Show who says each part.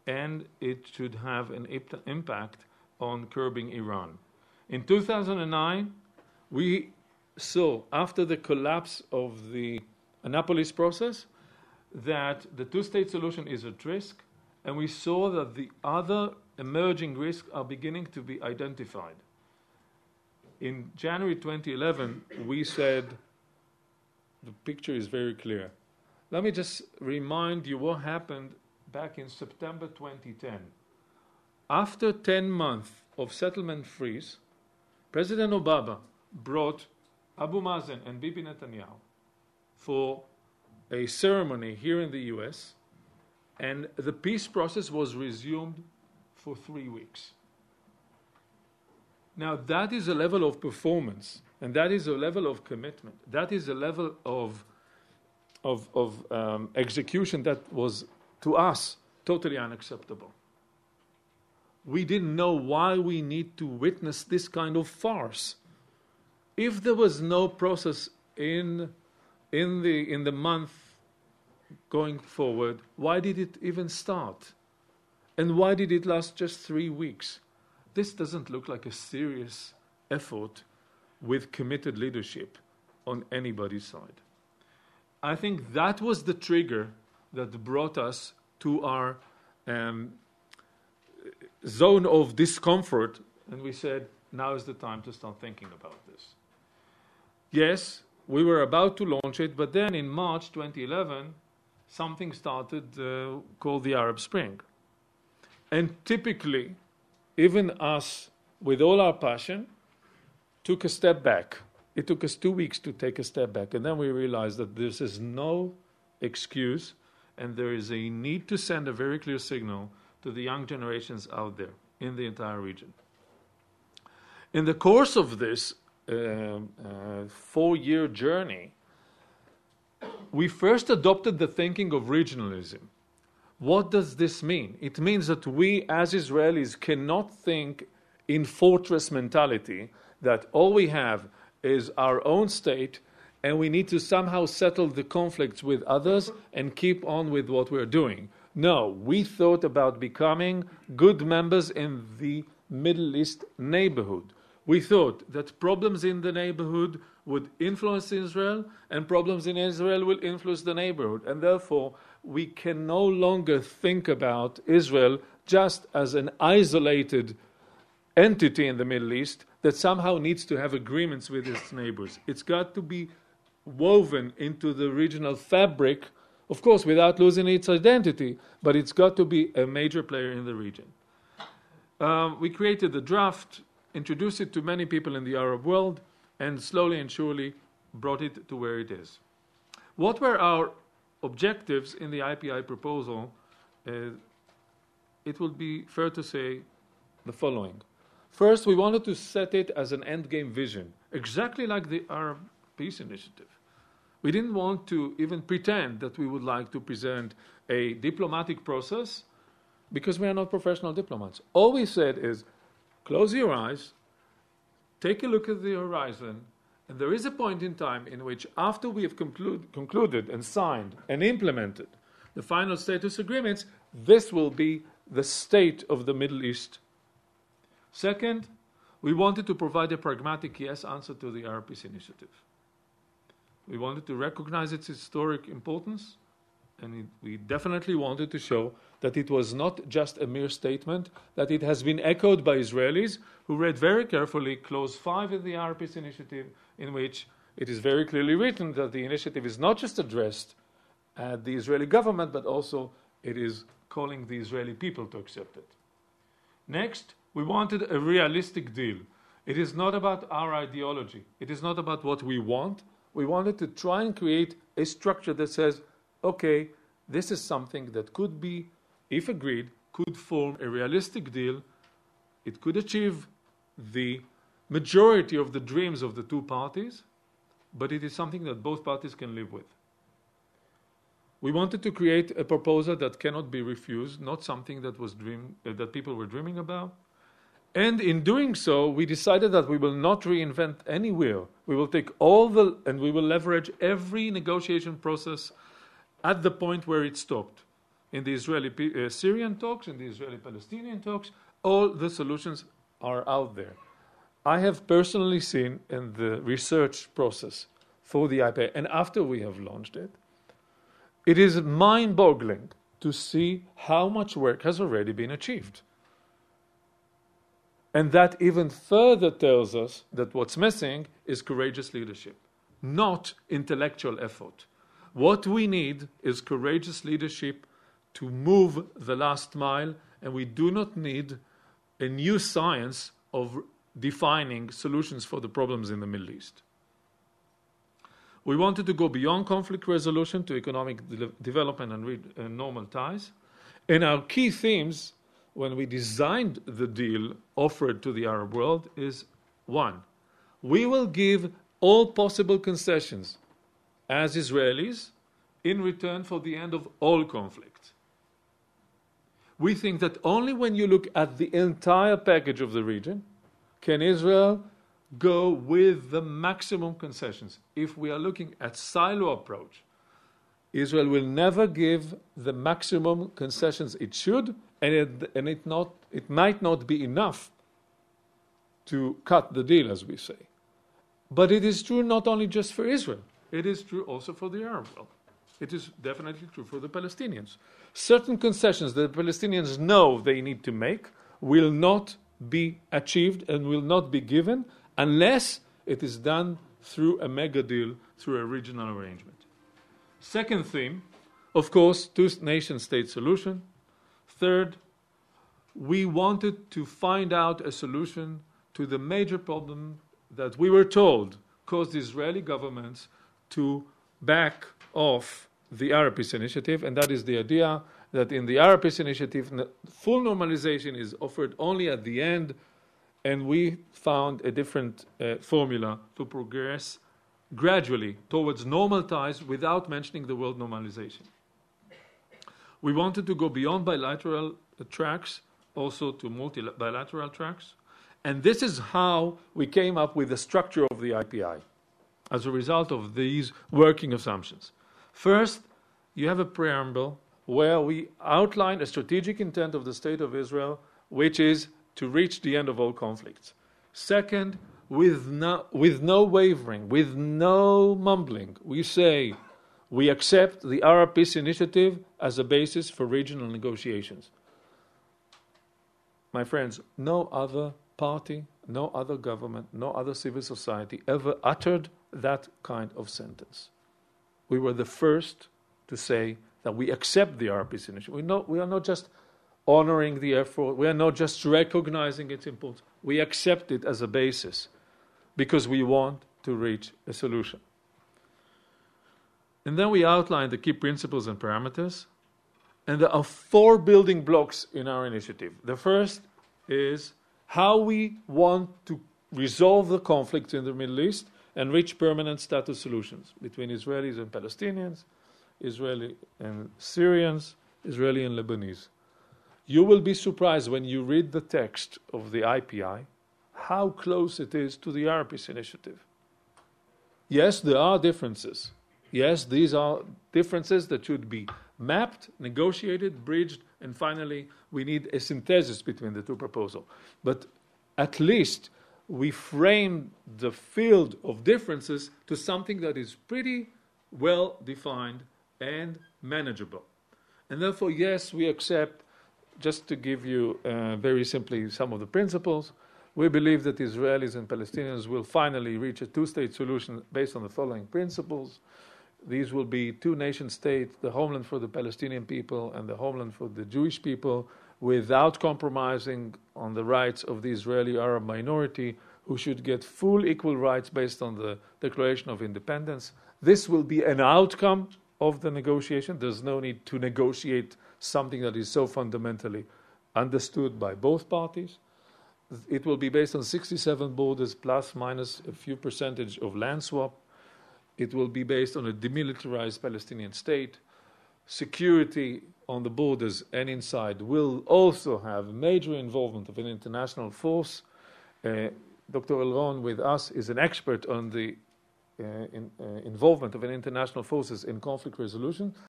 Speaker 1: and it should have an impact on curbing Iran. In 2009, we saw, after the collapse of the Annapolis process, that the two-state solution is at risk, and we saw that the other emerging risks are beginning to be identified. In January 2011, we said, the picture is very clear. Let me just remind you what happened back in September 2010. After 10 months of settlement freeze, President Obama brought Abu Mazen and Bibi Netanyahu for a ceremony here in the US, and the peace process was resumed for 3 weeks. Now, that is a level of performance, and that is a level of commitment. That is a level of execution that was, to us, totally unacceptable. We didn't know why we need to witness this kind of farce. If there was no process in the month going forward, why did it even start? And why did it last just 3 weeks? This doesn't look like a serious effort with committed leadership on anybody's side. I think that was the trigger that brought us to our zone of discomfort, and we said, now is the time to start thinking about this. Yes, we were about to launch it, but then in March 2011, something started called the Arab Spring. And typically, even us, with all our passion, took a step back. It took us 2 weeks to take a step back, and then we realized that this is no excuse, and there is a need to send a very clear signal to the young generations out there in the entire region. In the course of this 4-year journey, we first adopted the thinking of regionalism. What does this mean? It means that we as Israelis cannot think in fortress mentality, that all we have is our own state and we need to somehow settle the conflicts with others and keep on with what we're doing. No, we thought about becoming good members in the Middle East neighborhood. We thought that problems in the neighborhood would influence Israel, and problems in Israel will influence the neighborhood. And therefore, we can no longer think about Israel just as an isolated entity in the Middle East that somehow needs to have agreements with its neighbors. It's got to be woven into the regional fabric, of course, without losing its identity, but it's got to be a major player in the region. We created the draft, introduced it to many people in the Arab world, and slowly and surely brought it to where it is. What were our objectives in the IPI proposal? It would be fair to say the following. First, we wanted to set it as an endgame vision, exactly like the Arab Peace Initiative. We didn't want to even pretend that we would like to present a diplomatic process because we are not professional diplomats. All we said is, close your eyes, take a look at the horizon, and there is a point in time in which, after we have concluded and signed and implemented the final status agreements, this will be the state of the Middle East. Second, we wanted to provide a pragmatic yes answer to the Arab Peace Initiative. We wanted to recognize its historic importance, and we definitely wanted to show that it was not just a mere statement, that it has been echoed by Israelis who read very carefully Clause 5 of the Arab Peace Initiative, in which it is very clearly written that the initiative is not just addressed at the Israeli government, but also it is calling the Israeli people to accept it. Next, we wanted a realistic deal. It is not about our ideology. It is not about what we want. We wanted to try and create a structure that says, okay, this is something that could be, if agreed, could form a realistic deal. It could achieve the majority of the dreams of the two parties, but it is something that both parties can live with. We wanted to create a proposal that cannot be refused, not something that that people were dreaming about. And in doing so, we decided that we will not reinvent any wheel. We will take and we will leverage every negotiation process at the point where it stopped. in the Israeli-Syrian talks, in the Israeli-Palestinian talks. All the solutions are out there. I have personally seen in the research process for the IPI, and after we have launched it, it is mind-boggling to see how much work has already been achieved. And that even further tells us that what's missing is courageous leadership, not intellectual effort. What we need is courageous leadership to move the last mile, and we do not need a new science of defining solutions for the problems in the Middle East. We wanted to go beyond conflict resolution to economic development and normal ties. And our key themes when we designed the deal offered to the Arab world is, one, we will give all possible concessions as Israelis in return for the end of all conflict. We think that only when you look at the entire package of the region can Israel go with the maximum concessions. If we are looking at silo approach, Israel will never give the maximum concessions it should, and it might not be enough to cut the deal, as we say. But it is true not only just for Israel, it is true also for the Arab world. It is definitely true for the Palestinians. Certain concessions that the Palestinians know they need to make will not be achieved and will not be given unless it is done through a mega deal, through a regional arrangement. Second theme, of course, two-nation-state solution. Third, we wanted to find out a solution to the major problem that we were told caused the Israeli governments to back off the Arab Peace Initiative, and that is the idea that in the Arab Peace Initiative, full normalization is offered only at the end, and we found a different formula to progress gradually towards normal ties without mentioning the word normalization. We wanted to go beyond bilateral tracks, also to multilateral tracks, and this is how we came up with the structure of the IPI as a result of these working assumptions. First, you have a preamble where we outline a strategic intent of the State of Israel, which is to reach the end of all conflicts. Second, with no wavering, with no mumbling, we say we accept the Arab Peace Initiative as a basis for regional negotiations. My friends, no other party, no other government, no other civil society ever uttered that kind of sentence. We were the first to say that we accept the Arab Peace Initiative. We are not just honoring the effort, we are not just recognizing its importance, we accept it as a basis because we want to reach a solution. And then we outline the key principles and parameters, and there are 4 building blocks in our initiative. The first is how we want to resolve the conflict in the Middle East and reach permanent status solutions between Israelis and Palestinians, Israeli and Syrians, Israeli and Lebanese. You will be surprised when you read the text of the IPI how close it is to the Arab Peace Initiative. Yes, there are differences. Yes, these are differences that should be mapped, negotiated, bridged, and finally we need a synthesis between the two proposals. But at least we frame the field of differences to something that is pretty well defined and manageable. And therefore, yes, we accept, just to give you very simply some of the principles, we believe that Israelis and Palestinians will finally reach a two-state solution based on the following principles. These will be two-nation states, the homeland for the Palestinian people and the homeland for the Jewish people, without compromising on the rights of the Israeli Arab minority, who should get full equal rights based on the Declaration of Independence. This will be an outcome of the negotiation. There's no need to negotiate something that is so fundamentally understood by both parties. It will be based on 67 borders plus minus a few percentage of land swap. It will be based on a demilitarized Palestinian state. Security on the borders and inside will also have major involvement of an international force. Dr. Elron with us is an expert on the involvement of an international forces in conflict resolution.